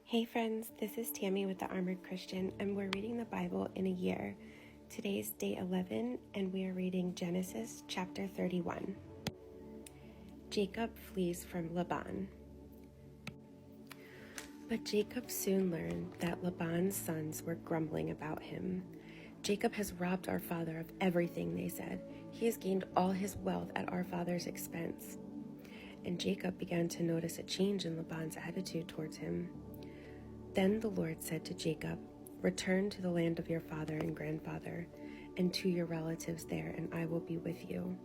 Hey friends, this is Tammy with the Armored Christian, and we're reading the Bible in a year. Today's day 11, and we are reading Genesis chapter 31. Jacob flees from Laban. But Jacob soon learned that Laban's sons were grumbling about him. Jacob has robbed our father of everything, they said. He has gained all his wealth at our father's expense. And Jacob began to notice a change in Laban's attitude towards him. Then the Lord said to Jacob, "Return to the land of your father and grandfather, and to your relatives there, and I will be with you."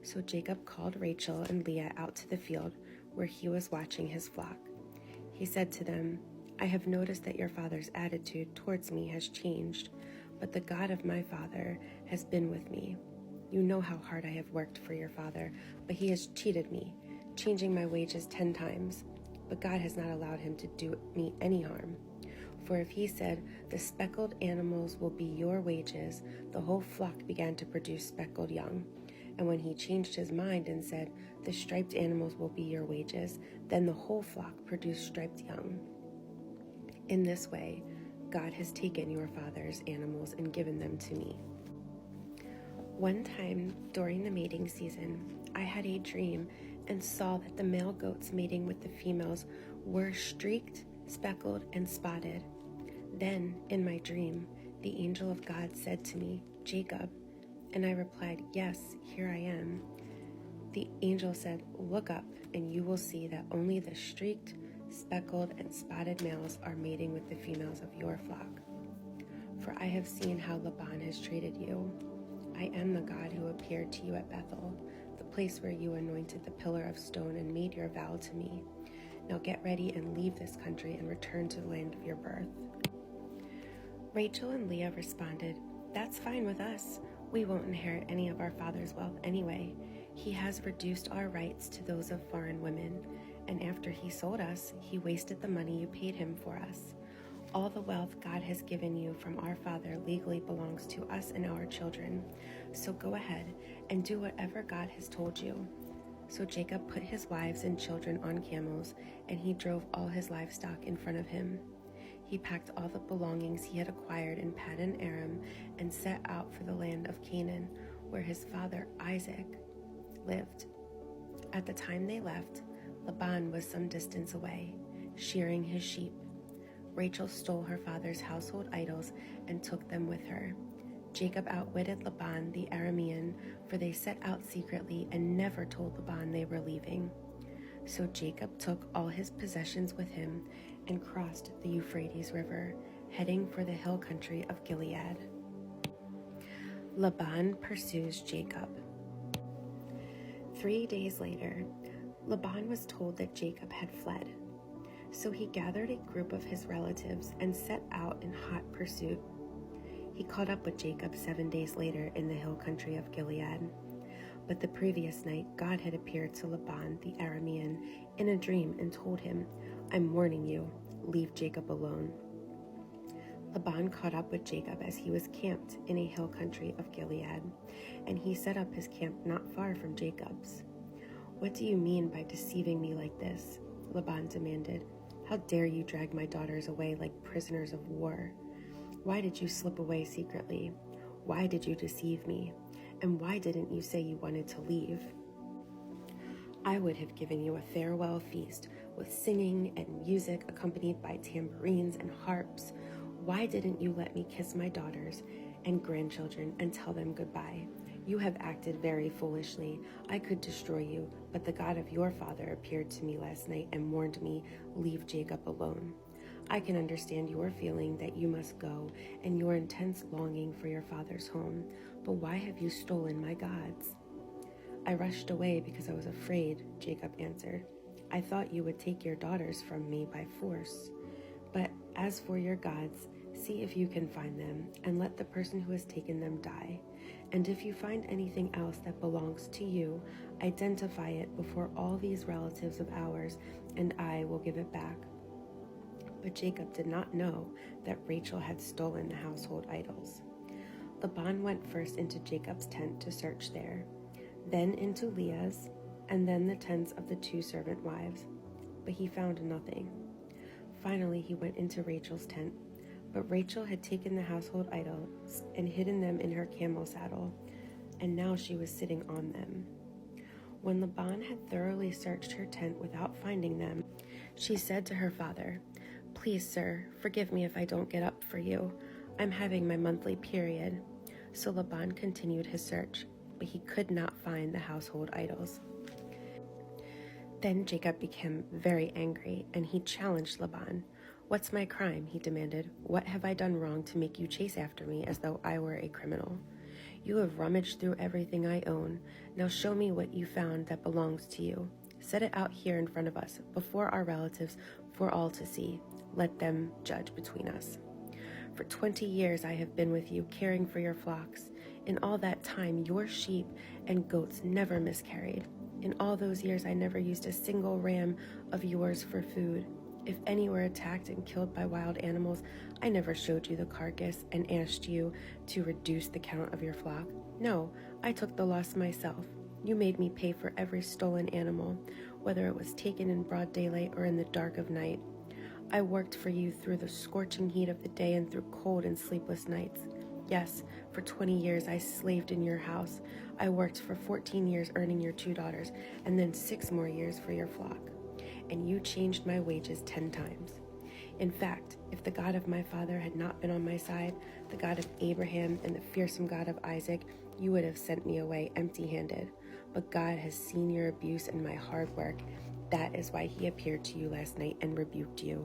So Jacob called Rachel and Leah out to the field where he was watching his flock. He said to them, "I have noticed that your father's attitude towards me has changed, but the God of my father has been with me. You know how hard I have worked for your father, but he has cheated me, changing my wages 10 times. But God has not allowed him to do me any harm. For if he said, 'The speckled animals will be your wages,' the whole flock began to produce speckled young. And when he changed his mind and said, 'The striped animals will be your wages,' then the whole flock produced striped young. In this way, God has taken your father's animals and given them to me." One time during the mating season, I had a dream and saw that the male goats mating with the females were streaked, speckled, and spotted. Then, in my dream, the angel of God said to me, "Jacob," and I replied, "Yes, here I am." The angel said, "Look up, and you will see that only the streaked, speckled, and spotted males are mating with the females of your flock. For I have seen how Laban has treated you. I am the God who appeared to you at Bethel, the place where you anointed the pillar of stone and made your vow to me. Now get ready and leave this country and return to the land of your birth." Rachel and Leah responded, "That's fine with us. We won't inherit any of our father's wealth anyway. He has reduced our rights to those of foreign women, and after he sold us, he wasted the money you paid him for us. All the wealth God has given you from our father legally belongs to us and our children. So go ahead and do whatever God has told you." So Jacob put his wives and children on camels, and he drove all his livestock in front of him. He packed all the belongings he had acquired in Paddan Aram and set out for the land of Canaan, where his father Isaac lived. At the time they left, Laban was some distance away, shearing his sheep. Rachel stole her father's household idols and took them with her. Jacob outwitted Laban the Aramean, for they set out secretly and never told Laban they were leaving. So Jacob took all his possessions with him and crossed the Euphrates River, heading for the hill country of Gilead. Laban pursues Jacob. 3 days later, Laban was told that Jacob had fled. So he gathered a group of his relatives and set out in hot pursuit. He caught up with Jacob 7 days later in the hill country of Gilead. But the previous night, God had appeared to Laban the Aramean in a dream and told him, "I'm warning you, leave Jacob alone." Laban caught up with Jacob as he was camped in a hill country of Gilead, and he set up his camp not far from Jacob's. "What do you mean by deceiving me like this?" Laban demanded. "How dare you drag my daughters away like prisoners of war? Why did you slip away secretly? Why did you deceive me? And why didn't you say you wanted to leave? I would have given you a farewell feast with singing and music accompanied by tambourines and harps. Why didn't you let me kiss my daughters and grandchildren and tell them goodbye? You have acted very foolishly. I could destroy you, but the God of your father appeared to me last night and warned me, 'Leave Jacob alone.' I can understand your feeling that you must go and your intense longing for your father's home, but why have you stolen my gods?" "I rushed away because I was afraid," Jacob answered. "I thought you would take your daughters from me by force. But as for your gods, see if you can find them, and let the person who has taken them die. And if you find anything else that belongs to you, identify it before all these relatives of ours, and I will give it back." But Jacob did not know that Rachel had stolen the household idols. Laban went first into Jacob's tent to search there, then into Leah's, and then the tents of the 2 servant wives. But he found nothing. Finally, he went into Rachel's tent. But Rachel had taken the household idols and hidden them in her camel saddle, and now she was sitting on them. When Laban had thoroughly searched her tent without finding them, she said to her father, "Please, sir, forgive me if I don't get up for you. I'm having my monthly period." So Laban continued his search, but he could not find the household idols. Then Jacob became very angry, and he challenged Laban. "What's my crime?" he demanded. "What have I done wrong to make you chase after me as though I were a criminal? You have rummaged through everything I own. Now show me what you found that belongs to you. Set it out here in front of us, before our relatives, for all to see. Let them judge between us. For 20 years I have been with you, caring for your flocks. In all that time, your sheep and goats never miscarried. In all those years, I never used a single ram of yours for food. If any were attacked and killed by wild animals, I never showed you the carcass and asked you to reduce the count of your flock. No, I took the loss myself. You made me pay for every stolen animal, whether it was taken in broad daylight or in the dark of night. I worked for you through the scorching heat of the day and through cold and sleepless nights. Yes, for 20 years I slaved in your house. I worked for 14 years earning your 2 daughters, and then 6 more years for your flock. And you changed my wages 10 times. In fact, if the God of my father had not been on my side, the God of Abraham and the fearsome God of Isaac, you would have sent me away empty-handed. But God has seen your abuse and my hard work. That is why he appeared to you last night and rebuked you."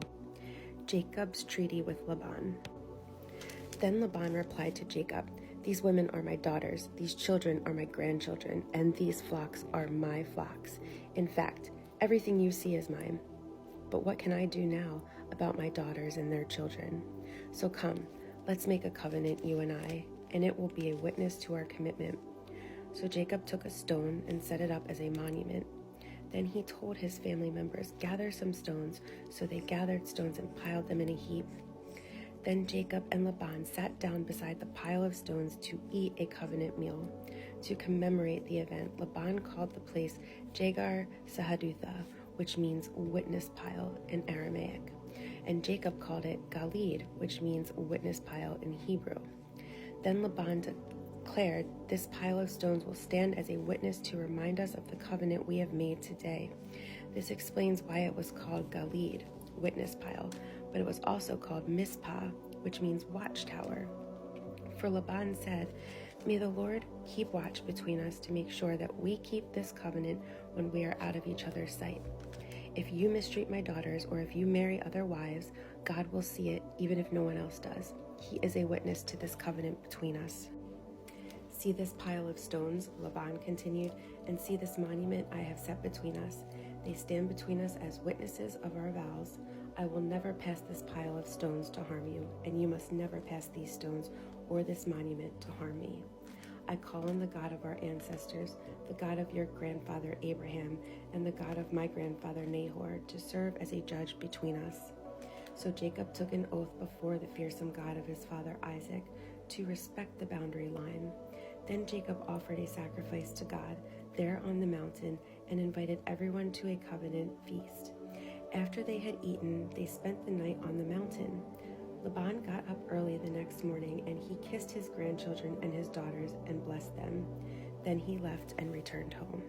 Jacob's treaty with Laban. Then Laban replied to Jacob, "These women are my daughters, these children are my grandchildren, and these flocks are my flocks. In fact, everything you see is mine. But what can I do now about my daughters and their children? So come, let's make a covenant, you and I, and it will be a witness to our commitment." So Jacob took a stone and set it up as a monument. Then he told his family members, "Gather some stones." So they gathered stones and piled them in a heap. Then Jacob and Laban sat down beside the pile of stones to eat a covenant meal. To commemorate the event, Laban called the place Jegar Sahadutha, which means witness pile in Aramaic. And Jacob called it Galid, which means witness pile in Hebrew. Then Laban declared, "This pile of stones will stand as a witness to remind us of the covenant we have made today." This explains why it was called Galid, witness pile, but it was also called Mizpah, which means watchtower. For Laban said, "May the Lord keep watch between us to make sure that we keep this covenant when we are out of each other's sight. If you mistreat my daughters or if you marry other wives, God will see it even if no one else does. He is a witness to this covenant between us." "See this pile of stones," Laban continued, "and see this monument I have set between us. They stand between us as witnesses of our vows. I will never pass this pile of stones to harm you, and you must never pass these stones or this monument to harm me. I call on the God of our ancestors, the God of your grandfather Abraham, and the God of my grandfather Nahor, to serve as a judge between us." So Jacob took an oath before the fearsome God of his father Isaac to respect the boundary line. Then Jacob offered a sacrifice to God there on the mountain and invited everyone to a covenant feast. After they had eaten, they spent the night on the mountain. Laban got up early the next morning, and he kissed his grandchildren and his daughters and blessed them. Then he left and returned home.